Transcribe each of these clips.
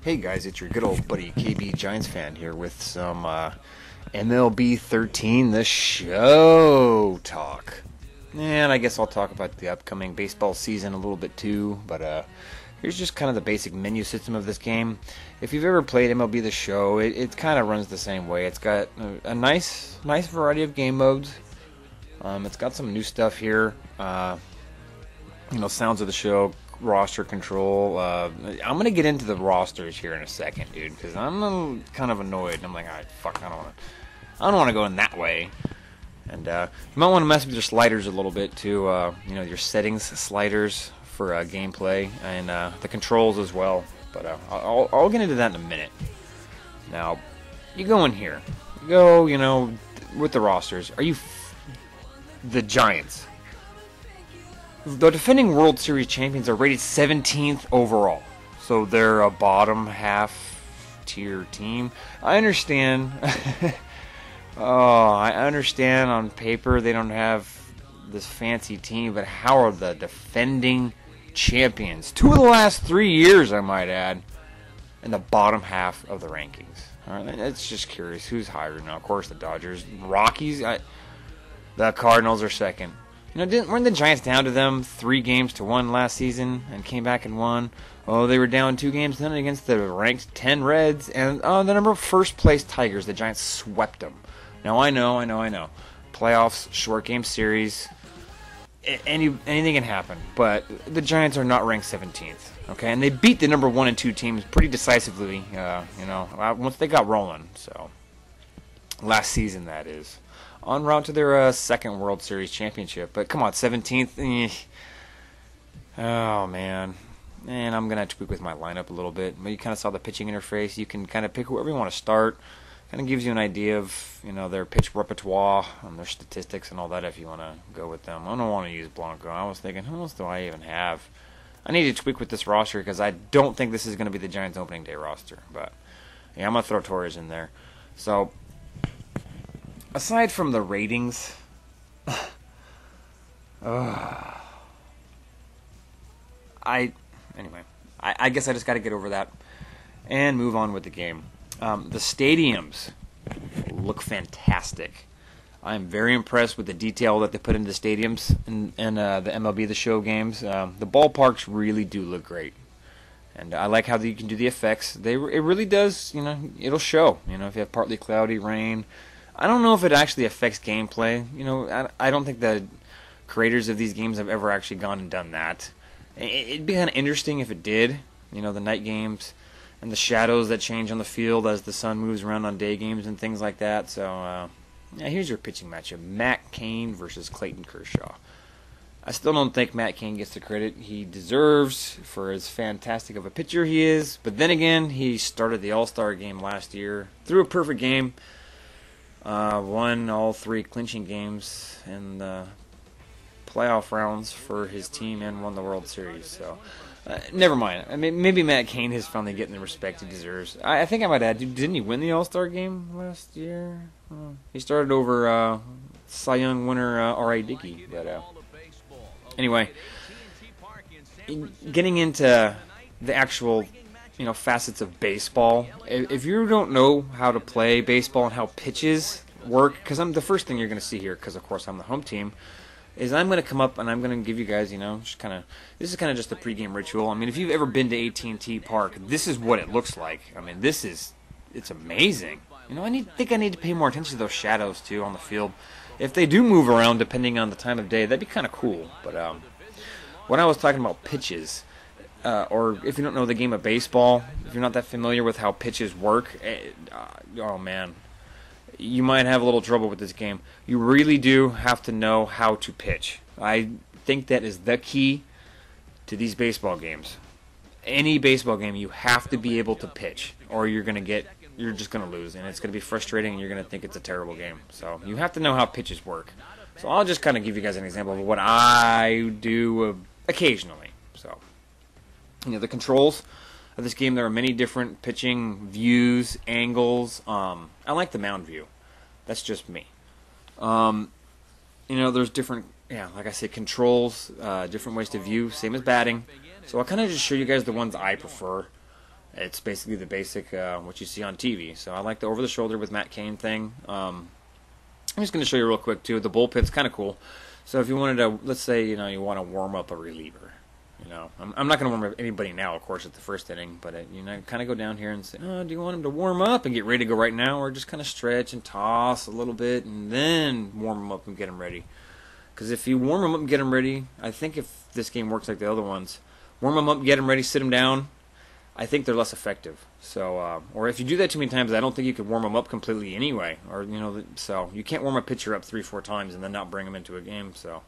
Hey guys, it's your good old buddy KB Giants fan here with some MLB 13 the show talk. And I guess I'll talk about the upcoming baseball season a little bit too, but here's just kind of the basic menu system of this game. If you've ever played MLB the show, it kind of runs the same way. It's got a nice variety of game modes. It's got some new stuff here. Sounds of the show, roster control. I'm gonna get into the rosters here in a second, dude, because I'm kind of annoyed. I'm like, all right, fuck, I don't want to go in that way. And you might want to mess with your sliders a little bit too. Your settings sliders for gameplay and the controls as well. But I'll get into that in a minute. Now, you go in here. You go, with the rosters. Are you the Giants? The defending World Series champions are rated 17th overall, so they're a bottom half tier team. I understand. I understand on paper they don't have this fancy team, but how are the defending champions, 2 of the last 3 years, I might add, in the bottom half of the rankings? All right, it's just curious. Who's higher now? Of course, the Dodgers. Rockies. The Cardinals are second. Weren't the Giants down to them 3-1 last season and came back and won? Oh, they were down 2-0 against the ranked 10 Reds and the number of first place Tigers. The Giants swept them. Now I know. Playoffs, short game series, anything can happen. But the Giants are not ranked 17th, okay? And they beat the number 1 and 2 teams pretty decisively. Once they got rolling. So last season, that is. En route to their second World Series championship. But come on, 17th. Oh, man. And I'm going to have to tweak with my lineup a little bit. But you kind of saw the pitching interface. You can kind of pick whoever you want to start. Kind of gives you an idea of, their pitch repertoire and their statistics and all that if you want to go with them. I don't want to use Blanco. I was thinking, who else do I even have? I need to tweak with this roster because I don't think this is going to be the Giants opening day roster. But, yeah, I'm going to throw Torres in there. So, aside from the ratings, I guess I just got to get over that and move on with the game. The stadiums look fantastic. I'm very impressed with the detail that they put into the stadiums and the MLB The Show games. The ballparks really do look great. And I like how you can do the effects. It really does, it'll show. If you have partly cloudy, rain. I don't know if it actually affects gameplay. I don't think the creators of these games have ever actually gone and done that. It'd be kind of interesting if it did. The night games and the shadows that change on the field as the sun moves around on day games and things like that. So, here's your pitching matchup. Matt Cain versus Clayton Kershaw. I still don't think Matt Cain gets the credit he deserves for as fantastic of a pitcher he is. But then again, he started the All-Star game last year, threw a perfect game. Won all 3 clinching games in the playoff rounds for his team and won the World Series. So, never mind. I mean, maybe Matt Cain is finally getting the respect he deserves. I think I might add, didn't he win the All-Star game last year? He started over Cy Young winner R.A. Dickey. But anyway, getting into the actual facets of baseball. If you don't know how to play baseball and how pitches work, because I'm the first thing you're going to see here, because of course I'm the home team, is I'm going to come up and I'm going to give you guys, this is kind of just a pregame ritual. I mean, if you've ever been to AT&T Park, this is what it looks like. I mean, it's amazing. I think I need to pay more attention to those shadows too on the field. If they do move around depending on the time of day, that'd be kind of cool. But when I was talking about pitches. Or if you don't know the game of baseball, if you're not that familiar with how pitches work, oh man, you might have a little trouble with this game. You really do have to know how to pitch. I think that is the key to these baseball games. Any baseball game, you have to be able to pitch, or you're just gonna lose, and it's gonna be frustrating, and you're gonna think it's a terrible game. So you have to know how pitches work. So I'll just kind of give you guys an example of what I do occasionally. So. The controls of this game, there are many different pitching views, angles. I like the mound view. That's just me. There's different, like I said, controls, different ways to view, same as batting. So I'll kind of just show you guys the ones I prefer. It's basically the basic what you see on TV. So I like the over-the-shoulder with Matt Cain thing. I'm just going to show you real quick too. The bullpen's kind of cool. So if you wanted to, let's say you want to warm up a reliever. I'm not going to warm up anybody now, of course, at the first inning. But kind of go down here and say, oh, do you want him to warm up and get ready to go right now, or just kind of stretch and toss a little bit and then warm him up and get him ready? Because if you warm him up and get him ready, I think if this game works like the other ones, warm him up, get him ready, sit him down, I think they're less effective. So, or if you do that too many times, I don't think you could warm them up completely anyway. Or so you can't warm a pitcher up 3-4 times and then not bring him into a game. So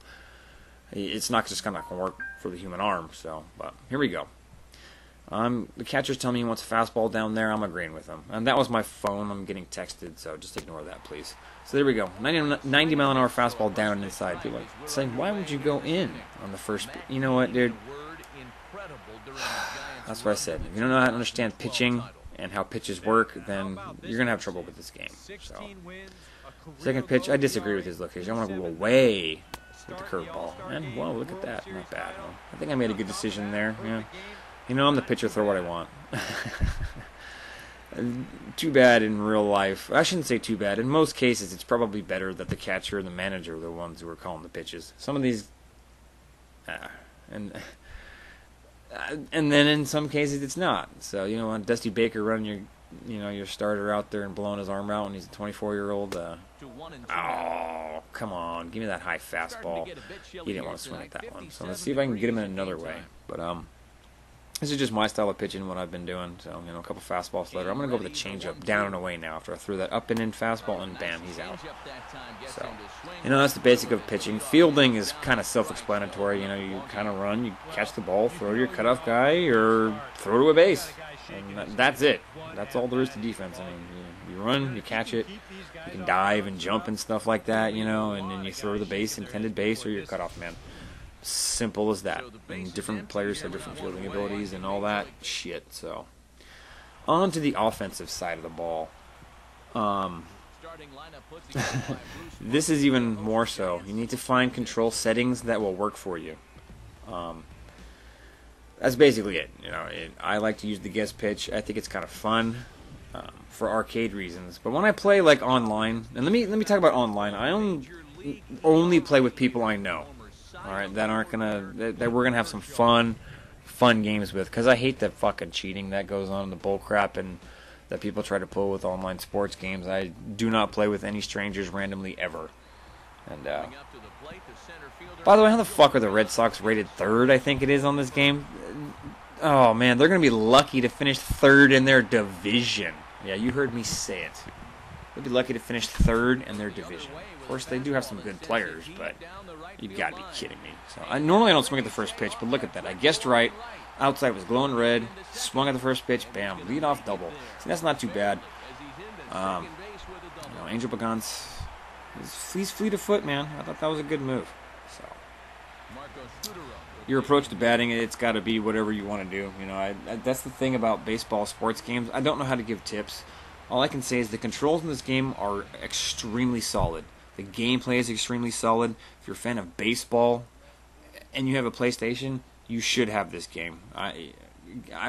it's not just gonna work for the human arm. So, but here we go. The catcher's telling me he wants a fastball down there. I'm agreeing with him. And that was my phone. I'm getting texted, so just ignore that, please. So there we go. 90 mile an hour fastball down and inside. People are saying, why would you go in on the first? You know what, dude? That's what I said. If you don't know how to understand pitching and how pitches work, then you're going to have trouble with this game. So, second pitch, I disagree with his location. I want to go away with the curveball. And, wow, look at that. Not bad, huh? I think I made a good decision there. Yeah. I'm the pitcher, throw what I want. Too bad in real life. I shouldn't say too bad. In most cases, it's probably better that the catcher and the manager are the ones who are calling the pitches. Some of these... And then in some cases it's not. So on Dusty Baker running your starter out there and blowing his arm out when he's a 24-year-old. Oh, come on, give me that high fastball. He didn't want to swing at that one. So let's see if I can get him in another way. But this is just my style of pitching, what I've been doing. So a couple fastballs later. I'm gonna go with a changeup down and away now after I threw that up and in fastball and bam, he's out. So that's the basic of pitching. Fielding is kind of self-explanatory. You kind of run, you catch the ball, throw to your cutoff guy, or throw to a base, and that's it. That's all there is to defense. I mean, you run, you catch it, you can dive and jump and stuff like that, and then you throw to the base, intended base, or your cutoff man. Simple as that. And different players have different fielding abilities and all that shit. So, on to the offensive side of the ball. This is even more so. You need to find control settings that will work for you. That's basically it. I like to use the guess pitch. I think it's kind of fun for arcade reasons. But when I play like online, and let me talk about online. I only play with people I know. All right, that we're gonna have some fun games with, because I hate the fucking cheating that goes on in the bull crap and that people try to pull with online sports games. I do not play with any strangers randomly ever. And by the way, how the fuck are the Red Sox rated third? I think it is on this game. Oh man, they're gonna be lucky to finish third in their division. Yeah, you heard me say it. They'll be lucky to finish third in their division. Of course, they do have some good players, but you gotta be kidding me. So normally I don't swing at the first pitch, but look at that. I guessed right. Outside was glowing red. Swung at the first pitch. Bam. Lead off double. See, that's not too bad. Angel Pagan's he's fleet of foot, man. I thought that was a good move. So your approach to batting, it's got to be whatever you want to do. That's the thing about baseball sports games. I don't know how to give tips. All I can say is the controls in this game are extremely solid. The gameplay is extremely solid. If you're a fan of baseball and you have a PlayStation, you should have this game. I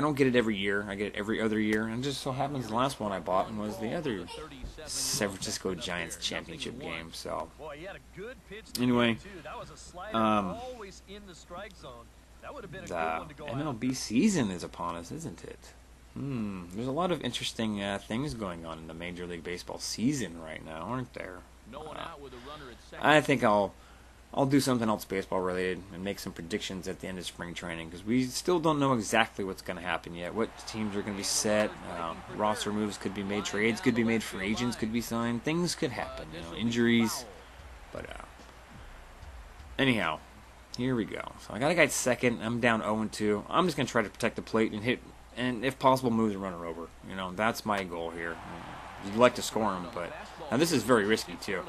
don't get it every year. I get it every other year. And it just so happens the last one I bought was the other San Francisco Giants championship game. So anyway, the MLB season is upon us, isn't it? There's a lot of interesting things going on in the Major League Baseball season right now, aren't there? I think I'll do something else baseball related and make some predictions at the end of spring training, because we still don't know exactly what's going to happen yet. What teams are going to be set, roster moves could be made, trades could be made, free agents could be signed, things could happen, injuries. But anyhow, here we go. So I got a guy at second. I'm down 0-2. I'm just going to try to protect the plate and hit, and if possible, move the runner over. That's my goal here. You'd like to score him, but now this is very risky too.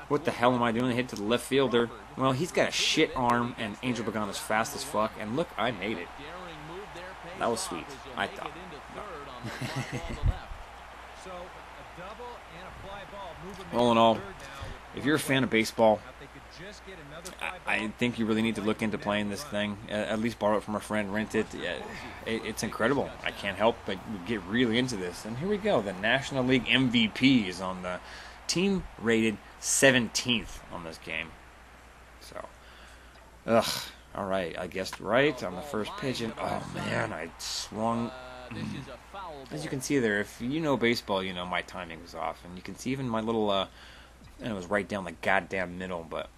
What the hell am I doing? I hit to the left fielder. Well, he's got a shit arm, and Angel Pagan is fast as fuck. And look, I made it. That was sweet, I thought. No. All in all, if you're a fan of baseball, I think you really need to look into playing this thing. At least borrow it from a friend, rent it. It's incredible. I can't help but get really into this. And here we go. The National League MVP is on the team rated 17th on this game. So, all right. I guessed right on the first pitch. And, oh, man, I swung. As you can see there, if you know baseball, you know my timing was off. And you can see even my little, and it was right down the goddamn middle, but...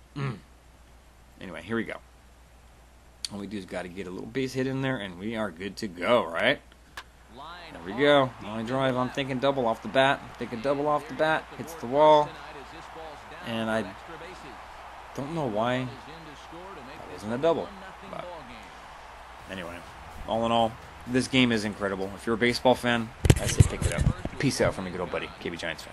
Anyway, here we go. All we do is got to get a little base hit in there, and we are good to go, right? There we go. Line drive. I'm thinking double off the bat. Hits the wall. And I don't know why that wasn't a double. But anyway, all in all, this game is incredible. If you're a baseball fan, I say pick it up. Peace out from a good old buddy, KB Giants fan.